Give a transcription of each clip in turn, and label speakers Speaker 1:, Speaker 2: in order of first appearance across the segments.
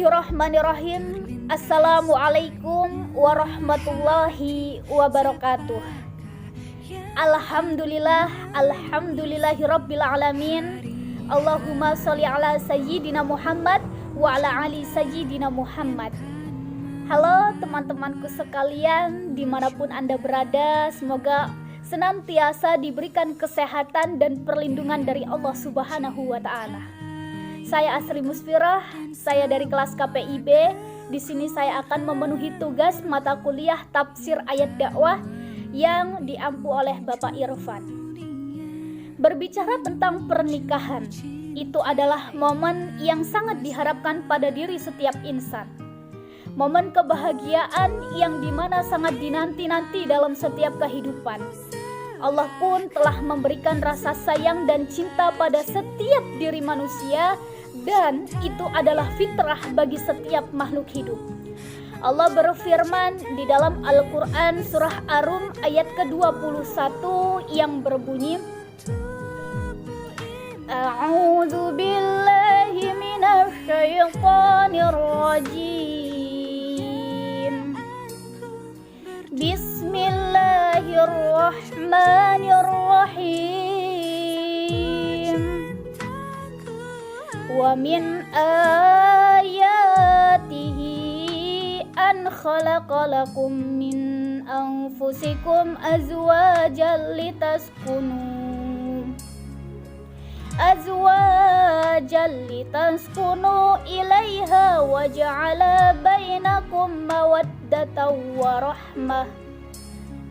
Speaker 1: Bismillahirrahmanirrahim. Assalamualaikum warahmatullahi wabarakatuh. Alhamdulillahirabbil alamin. Allahumma sholli ala sayyidina Muhammad wa ala ali sayyidina Muhammad. Halo teman-temanku sekalian, dimanapun Anda berada, semoga senantiasa diberikan kesehatan dan perlindungan dari Allah Subhanahu wa Ta'ala. Saya Asri Musfirah, saya dari kelas KPIB. Di sini saya akan memenuhi tugas mata kuliah tafsir ayat dakwah yang diampu oleh Bapak Irfan. Berbicara tentang pernikahan, itu adalah momen yang sangat diharapkan pada diri setiap insan. Momen kebahagiaan yang dimana sangat dinanti-nanti dalam setiap kehidupan. Allah pun telah memberikan rasa sayang dan cinta pada setiap diri manusia, dan itu adalah fitrah bagi setiap makhluk hidup. Allah berfirman di dalam Al-Quran surah Ar-Rum ayat ke-21 yang berbunyi, A'udzu billahi minasy syaithanir rajim. Bismillahirrahmanirrahim. Wa min ayatihi an khalaqalakum min anfusikum azwajan litaskunu ilaiha wa ja'ala bainakum mawaddatan wa rahmah.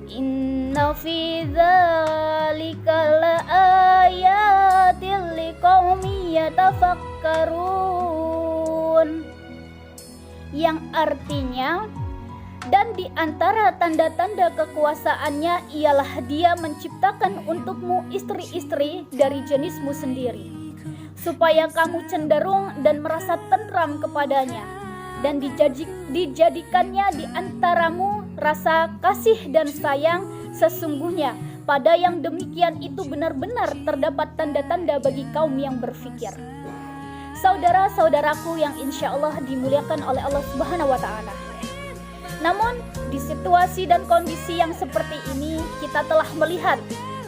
Speaker 1: Inna fi dzalika laayatin liqaumin yatafakkarun. Yang artinya, dan di antara tanda-tanda kekuasaannya ialah Dia menciptakan untukmu istri-istri dari jenismu sendiri, supaya kamu cenderung dan merasa tentram kepadanya, dan dijadikannya di antaramu rasa kasih dan sayang. Sesungguhnya pada yang demikian itu benar-benar terdapat tanda-tanda bagi kaum yang berfikir. Saudara-saudaraku yang insya Allah dimuliakan oleh Allah Subhanahu wa Ta'ala. Namun di situasi dan kondisi yang seperti ini, kita telah melihat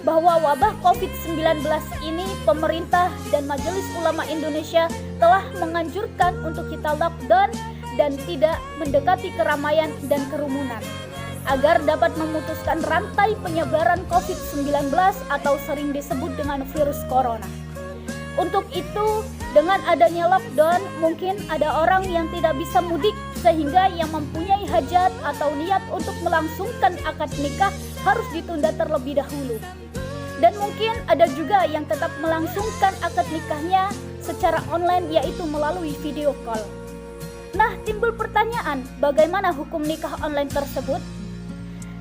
Speaker 1: bahwa wabah COVID-19 ini pemerintah dan Majelis Ulama Indonesia telah menganjurkan untuk kita lockdown dan tidak mendekati keramaian dan kerumunan, agar dapat memutuskan rantai penyebaran COVID-19 atau sering disebut dengan virus corona. Untuk itu, dengan adanya lockdown, mungkin ada orang yang tidak bisa mudik, sehingga yang mempunyai hajat atau niat untuk melangsungkan akad nikah harus ditunda terlebih dahulu. Dan mungkin ada juga yang tetap melangsungkan akad nikahnya secara online, yaitu melalui video call. Nah, timbul pertanyaan, bagaimana hukum nikah online tersebut?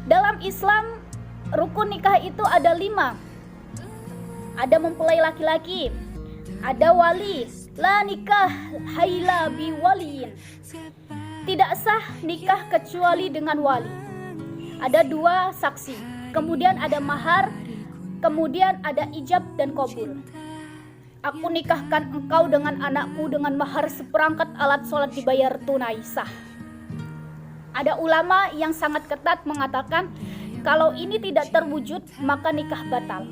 Speaker 1: Dalam Islam, rukun nikah itu ada 5. Ada mempelai laki-laki, ada wali, la nikah haila bi waliin. Tidak sah nikah kecuali dengan wali. Ada 2 saksi, kemudian ada mahar, kemudian ada ijab dan qabul. Aku nikahkan engkau dengan anakku dengan mahar seperangkat alat sholat dibayar tunai, sah. Ada ulama yang sangat ketat mengatakan kalau ini tidak terwujud maka nikah batal.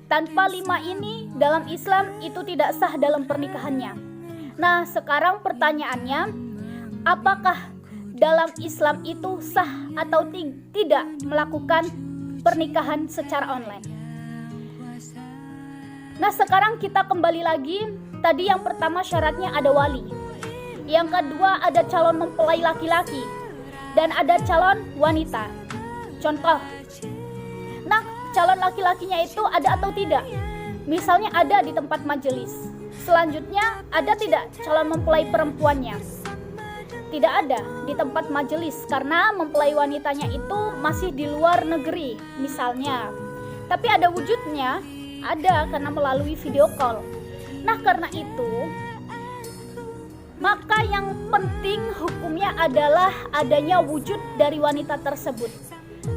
Speaker 1: Tanpa 5 ini dalam Islam itu tidak sah dalam pernikahannya. Nah, sekarang pertanyaannya, apakah dalam Islam itu sah atau tidak melakukan pernikahan secara online? Nah, sekarang kita kembali lagi. Tadi yang pertama syaratnya ada wali. Yang kedua ada calon mempelai laki-laki. Dan ada calon wanita. Contoh. Nah, calon laki-lakinya itu ada atau tidak? Misalnya ada di tempat majelis. Selanjutnya ada tidak calon mempelai perempuannya? Tidak ada di tempat majelis karena mempelai wanitanya itu masih di luar negeri misalnya. Tapi ada wujudnya, ada karena melalui video call. Nah, karena itu maka yang penting hukumnya adalah adanya wujud dari wanita tersebut.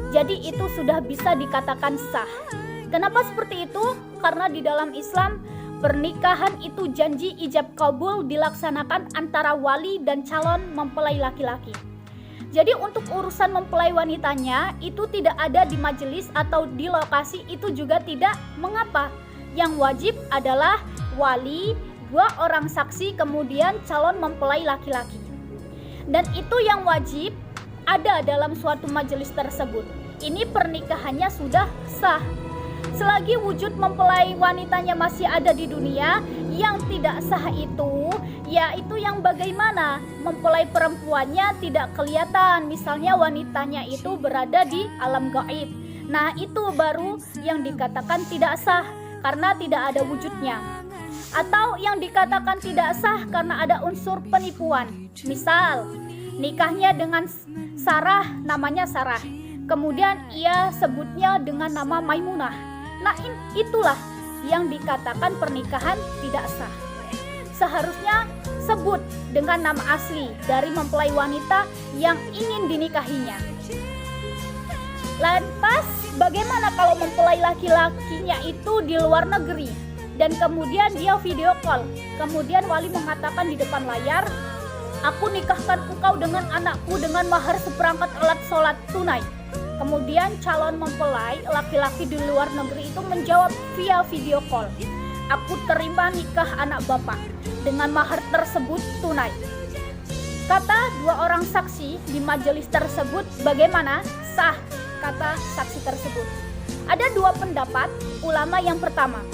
Speaker 1: Jadi itu sudah bisa dikatakan sah. Kenapa seperti itu? Karena di dalam Islam Pernikahan itu janji ijab kabul dilaksanakan antara wali dan calon mempelai laki-laki. Jadi untuk urusan mempelai wanitanya itu tidak ada di majelis atau di lokasi, itu juga tidak mengapa. Yang wajib adalah wali, 2 orang saksi, kemudian calon mempelai laki-laki. Dan itu yang wajib ada dalam suatu majelis tersebut. Ini pernikahannya sudah sah. Selagi wujud mempelai wanitanya masih ada di dunia, yang tidak sah itu yaitu yang bagaimana mempelai perempuannya tidak kelihatan, misalnya wanitanya itu berada di alam gaib. Nah, itu baru yang dikatakan tidak sah karena tidak ada wujudnya. Atau yang dikatakan tidak sah karena ada unsur penipuan. Misal, nikahnya dengan Sarah, namanya Sarah, kemudian ia sebutnya dengan nama Maimunah. Nah, itulah yang dikatakan pernikahan tidak sah. Seharusnya sebut dengan nama asli dari mempelai wanita yang ingin dinikahinya. Lantas, bagaimana kalau mempelai laki-lakinya itu di luar negeri dan kemudian dia video call, kemudian wali mengatakan di depan layar, "Aku nikahkan engkau dengan anakku dengan mahar seperangkat alat sholat tunai." Kemudian calon mempelai laki-laki di luar negeri itu menjawab via video call, "Aku terima nikah anak bapak dengan mahar tersebut tunai." Kata 2 orang saksi di majelis tersebut, bagaimana? Sah, kata saksi tersebut. Ada 2 pendapat ulama. Yang pertama,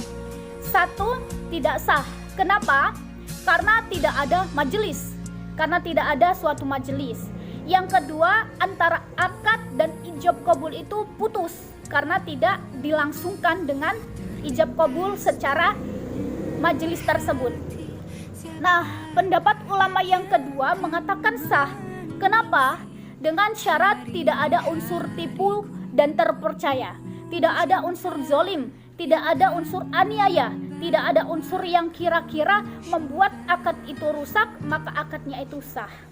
Speaker 1: 1, tidak sah. Kenapa? Karena tidak ada majelis, karena tidak ada suatu majelis. Yang kedua, antara akad dan ijab kabul itu putus karena tidak dilangsungkan dengan ijab kabul secara majelis tersebut. Nah, pendapat ulama yang kedua mengatakan sah. Kenapa? Dengan syarat tidak ada unsur tipu dan terpercaya, tidak ada unsur zolim, tidak ada unsur aniaya, tidak ada unsur yang kira-kira membuat akad itu rusak, maka akadnya itu sah.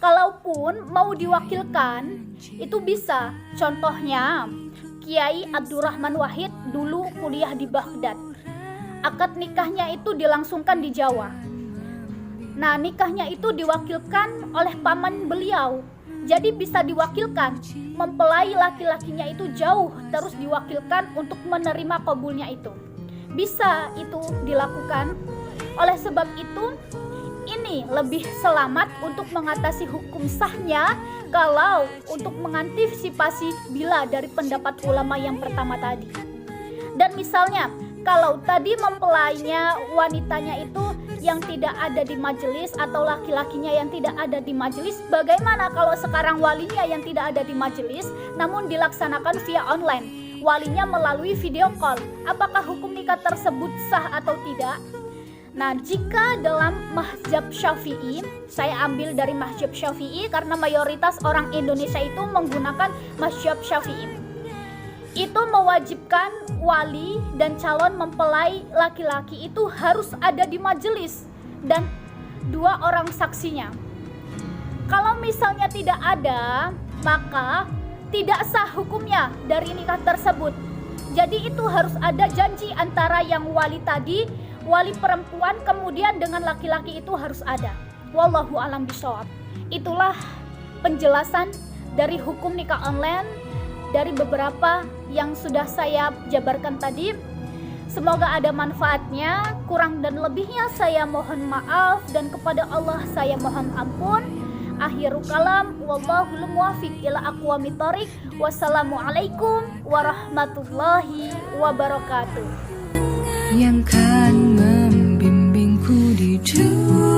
Speaker 1: Kalaupun mau diwakilkan, itu bisa. Contohnya, Kiai Abdurrahman Wahid dulu kuliah di Baghdad. Akad nikahnya itu dilangsungkan di Jawa. Nah, nikahnya itu diwakilkan oleh paman beliau. Jadi bisa diwakilkan. Mempelai laki-lakinya itu jauh, terus diwakilkan untuk menerima kabulnya itu. Bisa itu dilakukan. Oleh sebab itu, ini lebih selamat untuk mengatasi hukum sahnya kalau untuk mengantisipasi bila dari pendapat ulama yang pertama tadi. Dan misalnya kalau tadi mempelainya wanitanya itu yang tidak ada di majelis atau laki-lakinya yang tidak ada di majelis, bagaimana kalau sekarang walinya yang tidak ada di majelis namun dilaksanakan via online, walinya melalui video call? Apakah hukum nikah tersebut sah atau tidak? Nah, jika dalam mazhab Syafi'i, saya ambil dari mazhab Syafi'i karena mayoritas orang Indonesia itu menggunakan mazhab Syafi'i. Itu mewajibkan wali dan calon mempelai laki-laki itu harus ada di majelis dan 2 orang saksinya. Kalau misalnya tidak ada, maka tidak sah hukumnya dari nikah tersebut. Jadi itu harus ada janji antara yang wali tadi, wali perempuan, kemudian dengan laki-laki itu harus ada. Wallahu a'lam bishawab. Itulah penjelasan dari hukum nikah online dari beberapa yang sudah saya jabarkan tadi. Semoga ada manfaatnya. Kurang dan lebihnya saya mohon maaf, dan kepada Allah saya mohon ampun. Akhirul kalam, wallahul muwaffiq ila aqwamit thoriq. Wassalamualaikum warahmatullahi wabarakatuh.
Speaker 2: Yang kan membimbingku di dunia.